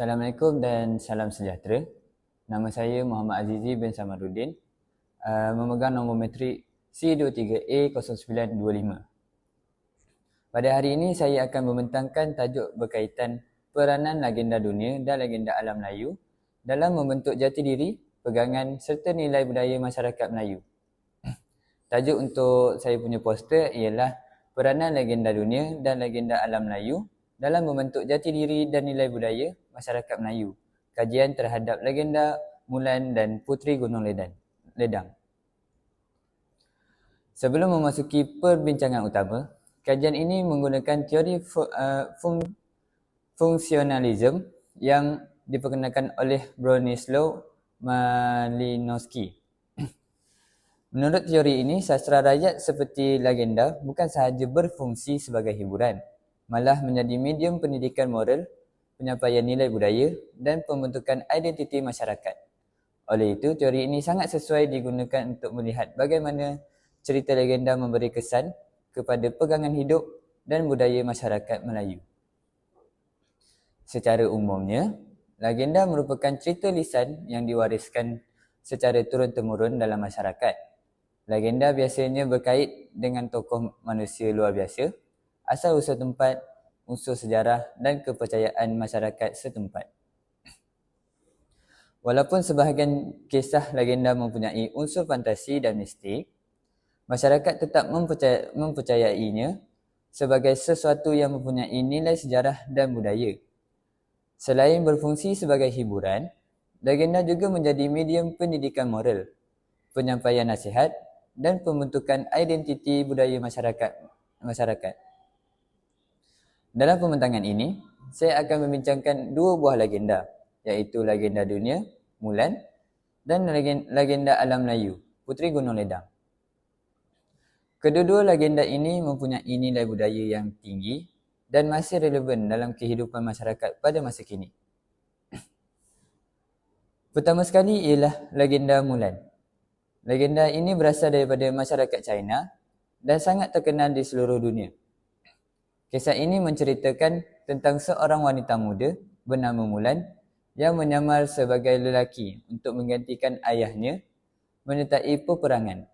Assalamualaikum dan salam sejahtera. Nama saya Muhammad Azizi bin Samaruddin, memegang nombor matrik C23A0925. Pada hari ini saya akan membentangkan tajuk berkaitan peranan legenda dunia dan legenda alam Melayu dalam membentuk jati diri, pegangan serta nilai budaya masyarakat Melayu. Tajuk untuk saya punya poster ialah peranan legenda dunia dan legenda alam Melayu dalam membentuk jati diri dan nilai budaya masyarakat Melayu. Kajian terhadap legenda Mulan dan Puteri Gunung Ledang. Sebelum memasuki perbincangan utama, kajian ini menggunakan teori fungsionalisme yang diperkenalkan oleh Bronislaw Malinowski. Menurut teori ini, sastra rakyat seperti legenda bukan sahaja berfungsi sebagai hiburan, malah menjadi medium pendidikan moral, penyampaian nilai budaya dan pembentukan identiti masyarakat. Oleh itu, teori ini sangat sesuai digunakan untuk melihat bagaimana cerita legenda memberi kesan kepada pegangan hidup dan budaya masyarakat Melayu. Secara umumnya, legenda merupakan cerita lisan yang diwariskan secara turun-temurun dalam masyarakat. Legenda biasanya berkait dengan tokoh manusia luar biasa, asal-usul tempat, unsur sejarah dan kepercayaan masyarakat setempat. Walaupun sebahagian kisah legenda mempunyai unsur fantasi dan mistik, masyarakat tetap mempercayainya sebagai sesuatu yang mempunyai nilai sejarah dan budaya. Selain berfungsi sebagai hiburan, legenda juga menjadi medium pendidikan moral, penyampaian nasihat dan pembentukan identiti budaya masyarakat. Dalam pembentangan ini, saya akan membincangkan dua buah legenda, iaitu legenda dunia, Mulan, dan legenda alam Melayu, Puteri Gunung Ledang. Kedua-dua legenda ini mempunyai nilai budaya yang tinggi dan masih relevan dalam kehidupan masyarakat pada masa kini. Pertama sekali ialah legenda Mulan. Legenda ini berasal daripada masyarakat China dan sangat terkenal di seluruh dunia. Kisah ini menceritakan tentang seorang wanita muda bernama Mulan yang menyamar sebagai lelaki untuk menggantikan ayahnya menyertai peperangan.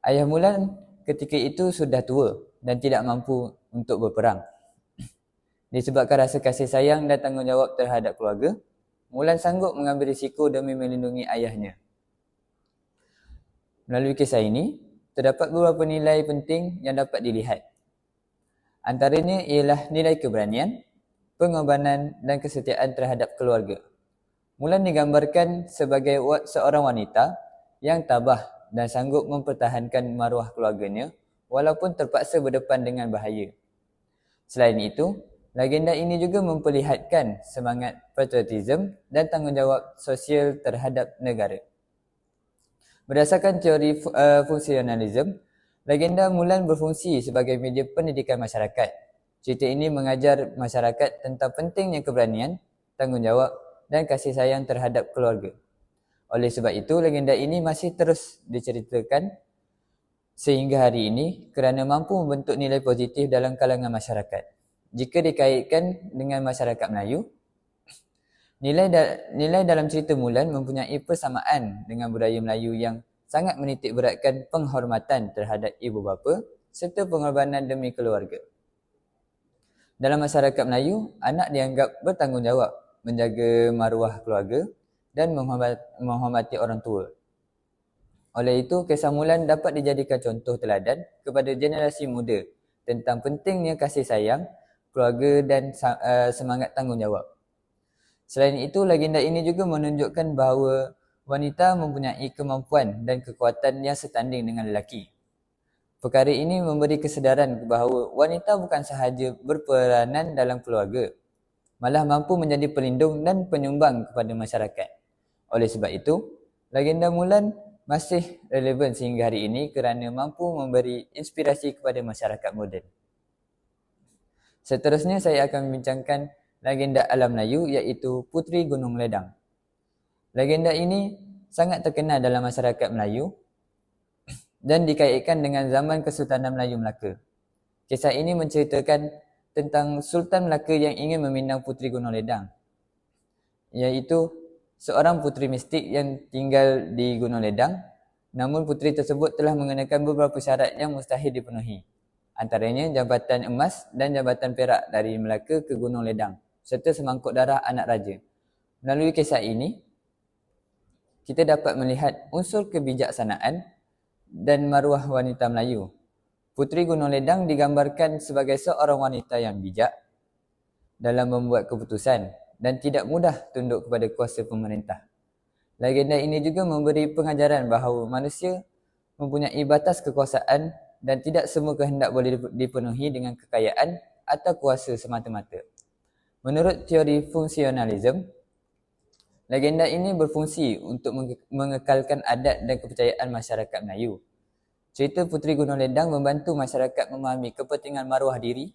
Ayah Mulan ketika itu sudah tua dan tidak mampu untuk berperang. Disebabkan rasa kasih sayang dan tanggungjawab terhadap keluarga, Mulan sanggup mengambil risiko demi melindungi ayahnya. Melalui kisah ini, terdapat beberapa nilai penting yang dapat dilihat. Antaranya ialah nilai keberanian, pengorbanan dan kesetiaan terhadap keluarga. Mulan digambarkan sebagai seorang wanita yang tabah dan sanggup mempertahankan maruah keluarganya walaupun terpaksa berdepan dengan bahaya. Selain itu, legenda ini juga memperlihatkan semangat patriotisme dan tanggungjawab sosial terhadap negara. Berdasarkan teori fungsionalisme, legenda Mulan berfungsi sebagai media pendidikan masyarakat. Cerita ini mengajar masyarakat tentang pentingnya keberanian, tanggungjawab dan kasih sayang terhadap keluarga. Oleh sebab itu, legenda ini masih terus diceritakan sehingga hari ini kerana mampu membentuk nilai positif dalam kalangan masyarakat. Jika dikaitkan dengan masyarakat Melayu, nilai dalam cerita Mulan mempunyai persamaan dengan budaya Melayu yang sangat menitik beratkan penghormatan terhadap ibu bapa serta pengorbanan demi keluarga. Dalam masyarakat Melayu, anak dianggap bertanggungjawab menjaga maruah keluarga dan menghormati orang tua. Oleh itu, kisah Mulan dapat dijadikan contoh teladan kepada generasi muda tentang pentingnya kasih sayang, keluarga dan semangat tanggungjawab. Selain itu, legenda ini juga menunjukkan bahawa wanita mempunyai kemampuan dan kekuatan yang setanding dengan lelaki. Perkara ini memberi kesedaran bahawa wanita bukan sahaja berperanan dalam keluarga, malah mampu menjadi pelindung dan penyumbang kepada masyarakat. Oleh sebab itu, legenda Mulan masih relevan sehingga hari ini kerana mampu memberi inspirasi kepada masyarakat moden. Seterusnya saya akan membincangkan legenda alam Melayu iaitu Puteri Gunung Ledang. Legenda ini sangat terkenal dalam masyarakat Melayu dan dikaitkan dengan zaman Kesultanan Melayu Melaka. Kisah ini menceritakan tentang Sultan Melaka yang ingin meminang Puteri Gunung Ledang. iaitu seorang puteri mistik yang tinggal di Gunung Ledang. Namun puteri tersebut telah mengenakan beberapa syarat yang mustahil dipenuhi. Antaranya jabatan emas dan jabatan perak dari Melaka ke Gunung Ledang serta semangkuk darah anak raja. Melalui kisah ini, kita dapat melihat unsur kebijaksanaan dan maruah wanita Melayu. Puteri Gunung Ledang digambarkan sebagai seorang wanita yang bijak dalam membuat keputusan dan tidak mudah tunduk kepada kuasa pemerintah. Legenda ini juga memberi pengajaran bahawa manusia mempunyai batas kekuasaan dan tidak semua kehendak boleh dipenuhi dengan kekayaan atau kuasa semata-mata. Menurut teori fungsionalisme, legenda ini berfungsi untuk mengekalkan adat dan kepercayaan masyarakat Melayu. Cerita Puteri Gunung Ledang membantu masyarakat memahami kepentingan maruah diri,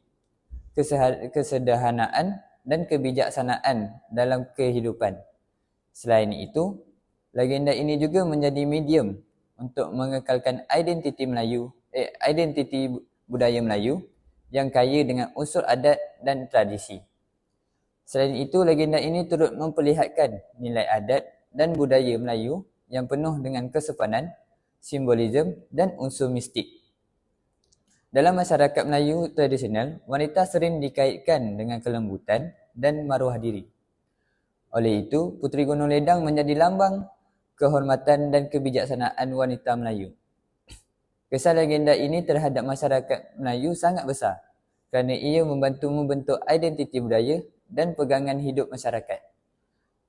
kesederhanaan dan kebijaksanaan dalam kehidupan. Selain itu, legenda ini juga menjadi medium untuk mengekalkan identiti budaya Melayu yang kaya dengan unsur adat dan tradisi. Selain itu, legenda ini turut memperlihatkan nilai adat dan budaya Melayu yang penuh dengan kesopanan, simbolisme dan unsur mistik. Dalam masyarakat Melayu tradisional, wanita sering dikaitkan dengan kelembutan dan maruah diri. Oleh itu, Puteri Gunung Ledang menjadi lambang kehormatan dan kebijaksanaan wanita Melayu. Kesan legenda ini terhadap masyarakat Melayu sangat besar kerana ia membantu membentuk identiti budaya dan pegangan hidup masyarakat.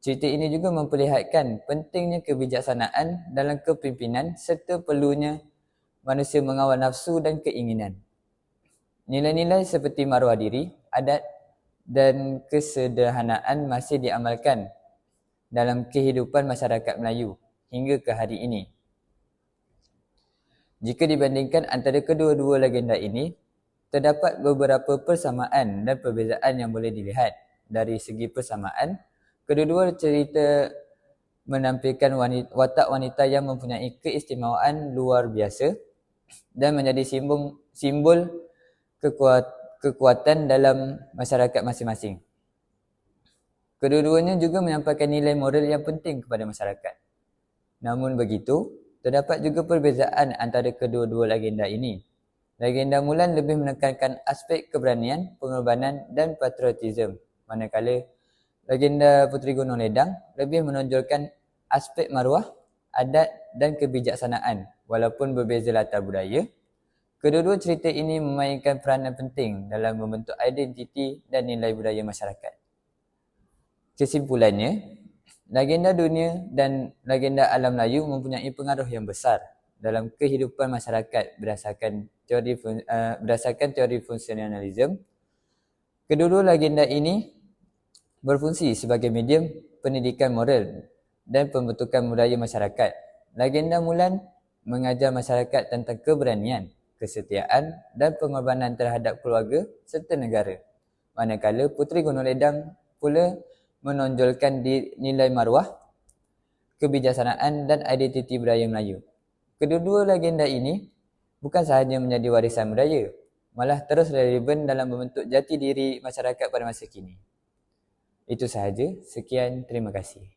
Cerita ini juga memperlihatkan pentingnya kebijaksanaan dalam kepimpinan serta perlunya manusia mengawal nafsu dan keinginan. Nilai-nilai seperti maruah diri, adat dan kesederhanaan masih diamalkan dalam kehidupan masyarakat Melayu hingga ke hari ini. Jika dibandingkan antara kedua-dua legenda ini, terdapat beberapa persamaan dan perbezaan yang boleh dilihat. Dari segi persamaan, kedua-dua cerita menampilkan watak wanita yang mempunyai keistimewaan luar biasa dan menjadi simbol kekuatan dalam masyarakat masing-masing. Kedua-duanya juga menyampaikan nilai moral yang penting kepada masyarakat. Namun begitu, terdapat juga perbezaan antara kedua-dua legenda ini. Legenda Mulan lebih menekankan aspek keberanian, pengorbanan dan patriotisme, manakala legenda Puteri Gunung Ledang lebih menonjolkan aspek maruah, adat dan kebijaksanaan. Walaupun berbeza latar budaya, kedua-dua cerita ini memainkan peranan penting dalam membentuk identiti dan nilai budaya masyarakat. Kesimpulannya, legenda dunia dan legenda alam Melayu mempunyai pengaruh yang besar dalam kehidupan masyarakat berdasarkan teori fungsionalisme. Kedua-dua legenda ini berfungsi sebagai medium pendidikan moral dan pembentukan budaya masyarakat. Legenda Mulan mengajar masyarakat tentang keberanian, kesetiaan dan pengorbanan terhadap keluarga serta negara. Manakala Puteri Gunung Ledang pula menonjolkan nilai maruah, kebijaksanaan dan identiti budaya Melayu. Kedua-dua legenda ini bukan sahaja menjadi warisan budaya, malah terus relevan dalam membentuk jati diri masyarakat pada masa kini. Itu sahaja. Sekian, terima kasih.